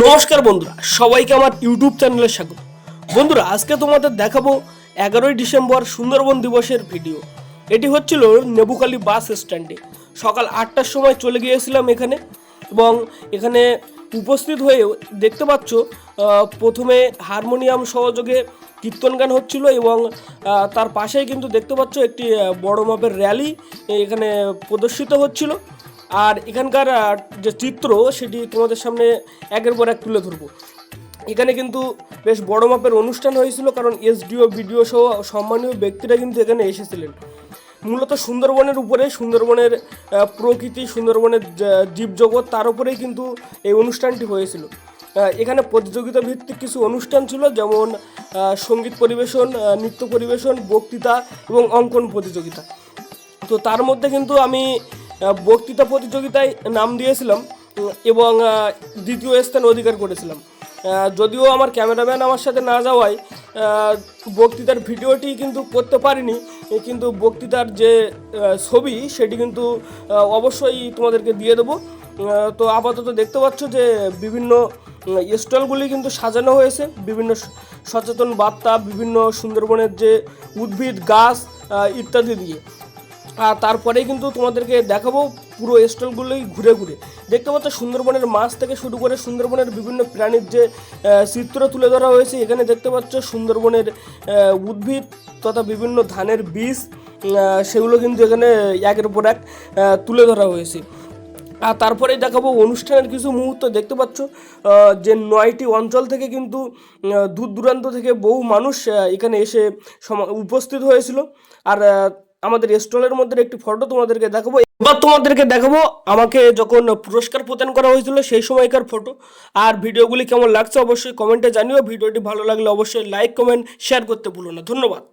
নমস্কার বন্ধুরা, সবাইকে আমার ইউটিউব চ্যানেলে স্বাগত। বন্ধুরা, আজকে তোমাদের দেখাবো 11ই ডিসেম্বর সুন্দরবন দিবসের ভিডিও। এটি হচ্ছিল নেবুখালী বাস স্ট্যান্ডে। সকাল 8টার সময় চলে গিয়েছিলাম এখানে, এবং এখানে উপস্থিত হয়ে দেখতে পাচ্ছ প্রথমে হারমোনিয়াম সহযোগে কীর্তন গান হচ্ছিল, এবং তার পাশেই কিন্তু দেখতে পাচ্ছ একটি বড় মাপের র্যালি এখানে প্রদর্শিত হচ্ছিল। আর এখানকার যে চিত্র সেটি তোমাদের সামনে একের পর এক তুলে ধরবো। এখানে কিন্তু বেশ বড় মাপের অনুষ্ঠান হয়েছিল, কারণ এসডিও বিডিও সহ সম্মানীয় ব্যক্তিরা কিন্তু এখানে এসেছিলেন। মূলত সুন্দরবনের উপরে, সুন্দরবনের প্রকৃতি, সুন্দরবনের জীবজগৎ, তার উপরেই কিন্তু এই অনুষ্ঠানটি হয়েছিল। এখানে প্রতিযোগিতা ভিত্তিক কিছু অনুষ্ঠান ছিল, যেমন সঙ্গীত পরিবেশন, নৃত্য পরিবেশন, বক্তৃতা এবং অঙ্কন প্রতিযোগিতা। তো তার মধ্যে কিন্তু আমি বক্তৃতা প্রতিযোগিতায় নাম দিয়েছিলাম এবং দ্বিতীয় স্থান অধিকার করেছিলাম। যদিও আমার ক্যামেরাম্যান আমার সাথে না যাওয়ায় বক্তৃতার ভিডিওটি কিন্তু করতে পারিনি, কিন্তু বক্তৃতার যে ছবি সেটি কিন্তু অবশ্যই তোমাদেরকে দিয়ে দেবো। তো আপাতত দেখতে পাচ্ছ যে বিভিন্ন স্টলগুলি কিন্তু সাজানো হয়েছে বিভিন্ন সচেতন বার্তা, বিভিন্ন সুন্দরবনের যে উদ্ভিদ, গাছ ইত্যাদি দিয়ে। আর তারপরেই কিন্তু তোমাদেরকে দেখাবো পুরো স্টলগুলোই ঘুরে ঘুরে। দেখতে পাচ্ছ সুন্দরবনের মাছ থেকে শুরু করে সুন্দরবনের বিভিন্ন প্রাণীর যে চিত্র তুলে ধরা হয়েছে। এখানে দেখতে পাচ্ছ সুন্দরবনের উদ্ভিদ তথা বিভিন্ন ধানের বীজ, সেগুলো কিন্তু এখানে একের পর এক তুলে ধরা হয়েছে। আর তারপরেই দেখাবো অনুষ্ঠানের কিছু মুহূর্ত। দেখতে পাচ্ছ যে 9টি অঞ্চল থেকে কিন্তু দূর দূরান্ত থেকে বহু মানুষ এখানে এসে উপস্থিত হয়েছিল। আর আমাদের স্টলের মধ্যে একটি ফটো তোমাদেরকে দেখাবো। এবার তোমাদেরকে দেখাবো আমাকে যখন পুরস্কার প্রদান করা হয়েছিল সেই সময়কার ফটো। আর ভিডিওগুলি কেমন লাগছে অবশ্যই কমেন্টে জানিও। ভিডিওটি ভালো লাগলে অবশ্যই লাইক, কমেন্ট, শেয়ার করতে ভুলো না। ধন্যবাদ।